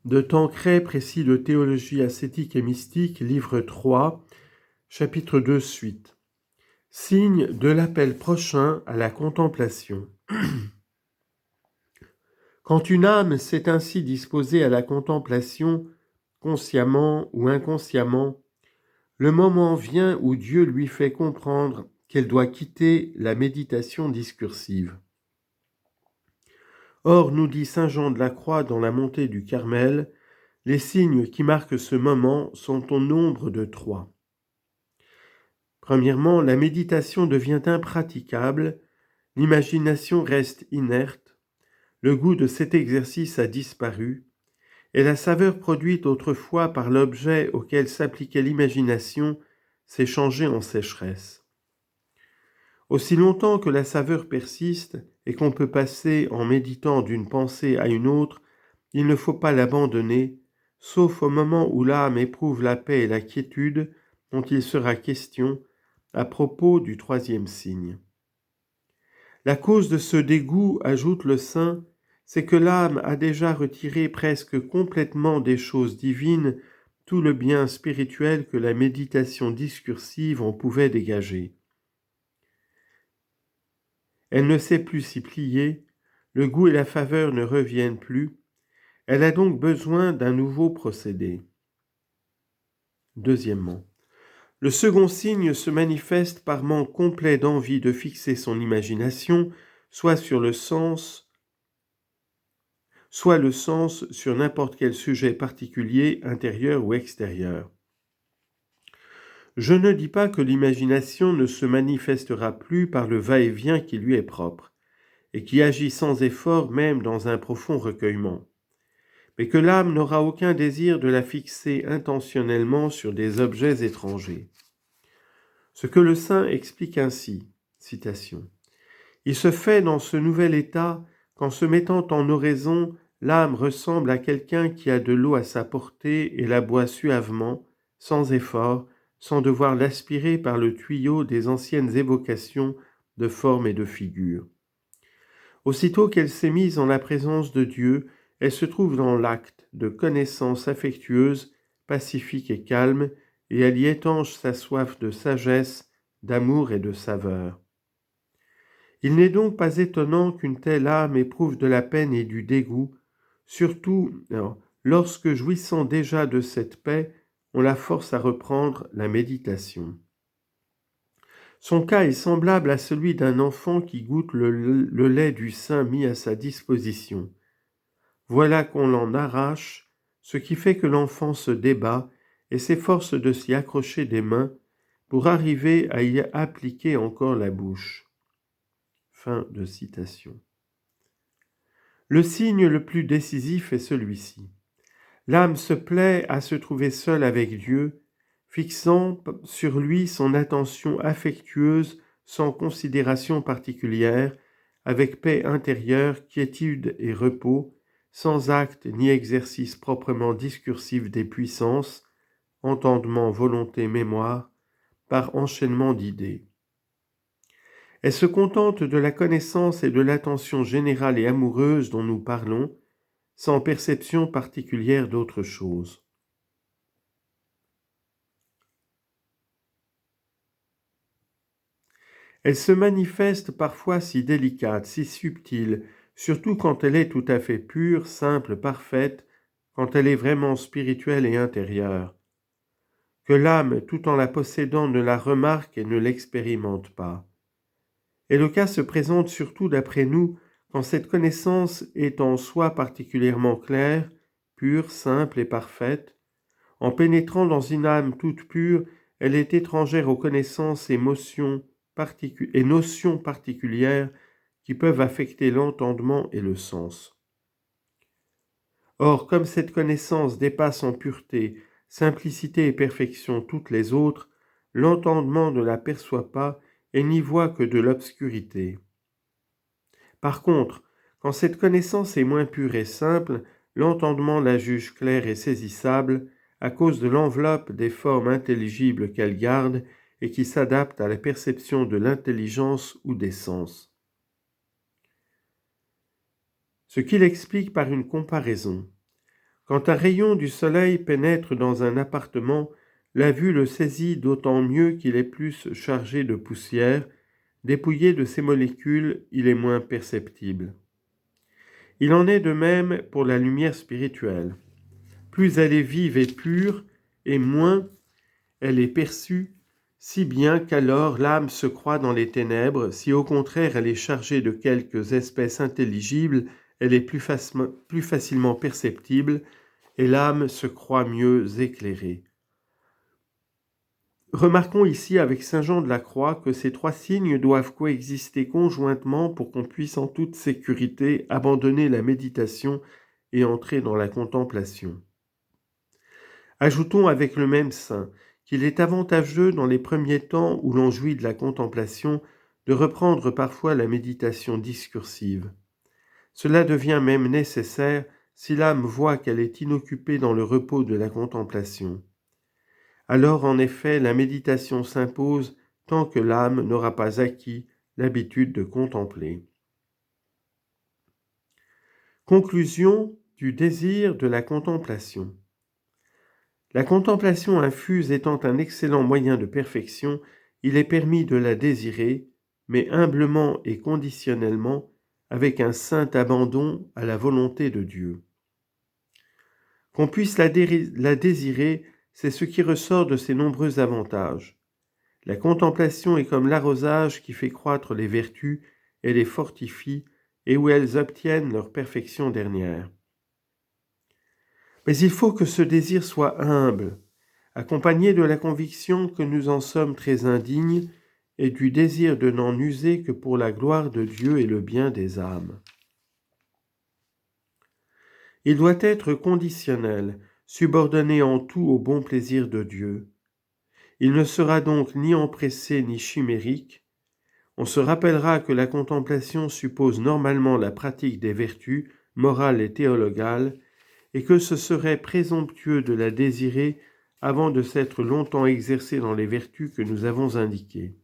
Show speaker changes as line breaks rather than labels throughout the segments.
De Tancret, précis de théologie ascétique et mystique, livre 3, chapitre 2 suite. Signe de l'appel prochain à la contemplation. Quand une âme s'est ainsi disposée à la contemplation, consciemment ou inconsciemment, le moment vient où Dieu lui fait comprendre qu'elle doit quitter la méditation discursive. Or, nous dit saint Jean de la Croix dans la montée du Carmel, les signes qui marquent ce moment sont au nombre de 3. Premièrement, la méditation devient impraticable, l'imagination reste inerte, le goût de cet exercice a disparu, et la saveur produite autrefois par l'objet auquel s'appliquait l'imagination s'est changée en sécheresse. Aussi longtemps que la saveur persiste et qu'on peut passer en méditant d'une pensée à une autre, il ne faut pas l'abandonner, sauf au moment où l'âme éprouve la paix et la quiétude dont il sera question à propos du 3e signe. La cause de ce dégoût, ajoute le saint, c'est que l'âme a déjà retiré presque complètement des choses divines tout le bien spirituel que la méditation discursive en pouvait dégager. Elle ne sait plus s'y plier, le goût et la faveur ne reviennent plus, elle a donc besoin d'un nouveau procédé. Deuxièmement, le second signe se manifeste par manque complet d'envie de fixer son imagination, soit le sens sur n'importe quel sujet particulier, intérieur ou extérieur. Je ne dis pas que l'imagination ne se manifestera plus par le va-et-vient qui lui est propre, et qui agit sans effort même dans un profond recueillement, mais que l'âme n'aura aucun désir de la fixer intentionnellement sur des objets étrangers. Ce que le saint explique ainsi, citation, « Il se fait dans ce nouvel état qu'en se mettant en oraison, l'âme ressemble à quelqu'un qui a de l'eau à sa portée et la boit suavement, sans effort, sans devoir l'aspirer par le tuyau des anciennes évocations de formes et de figures. Aussitôt qu'elle s'est mise en la présence de Dieu, elle se trouve dans l'acte de connaissance affectueuse, pacifique et calme, et elle y étanche sa soif de sagesse, d'amour et de saveur. Il n'est donc pas étonnant qu'une telle âme éprouve de la peine et du dégoût, surtout lorsque, jouissant déjà de cette paix, on la force à reprendre la méditation. Son cas est semblable à celui d'un enfant qui goûte le lait du sein mis à sa disposition. Voilà qu'on l'en arrache, ce qui fait que l'enfant se débat et s'efforce de s'y accrocher des mains pour arriver à y appliquer encore la bouche. » Fin de citation. Le signe le plus décisif est celui-ci. L'âme se plaît à se trouver seule avec Dieu, fixant sur lui son attention affectueuse sans considération particulière, avec paix intérieure, quiétude et repos, sans acte ni exercice proprement discursif des puissances, entendement, volonté, mémoire, par enchaînement d'idées. Elle se contente de la connaissance et de l'attention générale et amoureuse dont nous parlons, sans perception particulière d'autre chose. Elle se manifeste parfois si délicate, si subtile, surtout quand elle est tout à fait pure, simple, parfaite, quand elle est vraiment spirituelle et intérieure, que l'âme, tout en la possédant, ne la remarque et ne l'expérimente pas. Et le cas se présente surtout d'après nous quand cette connaissance est en soi particulièrement claire, pure, simple et parfaite. En pénétrant dans une âme toute pure, elle est étrangère aux connaissances et notions particulières qui peuvent affecter l'entendement et le sens. Or, comme cette connaissance dépasse en pureté, simplicité et perfection toutes les autres, l'entendement ne la perçoit pas et n'y voit que de l'obscurité. Par contre, quand cette connaissance est moins pure et simple, l'entendement la juge claire et saisissable à cause de l'enveloppe des formes intelligibles qu'elle garde et qui s'adaptent à la perception de l'intelligence ou des sens. Ce qu'il explique par une comparaison. Quand un rayon du soleil pénètre dans un appartement, la vue le saisit d'autant mieux qu'il est plus chargé de poussière. Dépouillé de ses molécules, il est moins perceptible. Il en est de même pour la lumière spirituelle. Plus elle est vive et pure, et moins elle est perçue, si bien qu'alors l'âme se croit dans les ténèbres. Si au contraire elle est chargée de quelques espèces intelligibles, elle est plus facilement perceptible, et l'âme se croit mieux éclairée. Remarquons ici avec saint Jean de la Croix que ces trois signes doivent coexister conjointement pour qu'on puisse en toute sécurité abandonner la méditation et entrer dans la contemplation. Ajoutons avec le même saint qu'il est avantageux dans les premiers temps où l'on jouit de la contemplation de reprendre parfois la méditation discursive. Cela devient même nécessaire si l'âme voit qu'elle est inoccupée dans le repos de la contemplation. Alors en effet la méditation s'impose tant que l'âme n'aura pas acquis l'habitude de contempler. Conclusion du désir de la contemplation. La contemplation infuse étant un excellent moyen de perfection, il est permis de la désirer, mais humblement et conditionnellement, avec un saint abandon à la volonté de Dieu. Qu'on puisse la désirer, c'est ce qui ressort de ses nombreux avantages. La contemplation est comme l'arrosage qui fait croître les vertus et les fortifie, et où elles obtiennent leur perfection dernière. Mais il faut que ce désir soit humble, accompagné de la conviction que nous en sommes très indignes et du désir de n'en user que pour la gloire de Dieu et le bien des âmes. Il doit être conditionnel, subordonné en tout au bon plaisir de Dieu. Il ne sera donc ni empressé ni chimérique. On se rappellera que la contemplation suppose normalement la pratique des vertus morales et théologales, et que ce serait présomptueux de la désirer avant de s'être longtemps exercé dans les vertus que nous avons indiquées.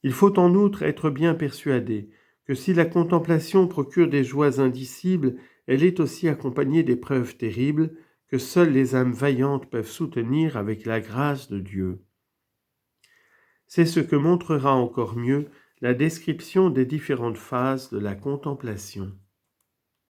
Il faut en outre être bien persuadé que si la contemplation procure des joies indicibles, elle est aussi accompagnée d'épreuves terribles que seules les âmes vaillantes peuvent soutenir avec la grâce de Dieu. C'est ce que montrera encore mieux la description des différentes phases de la contemplation.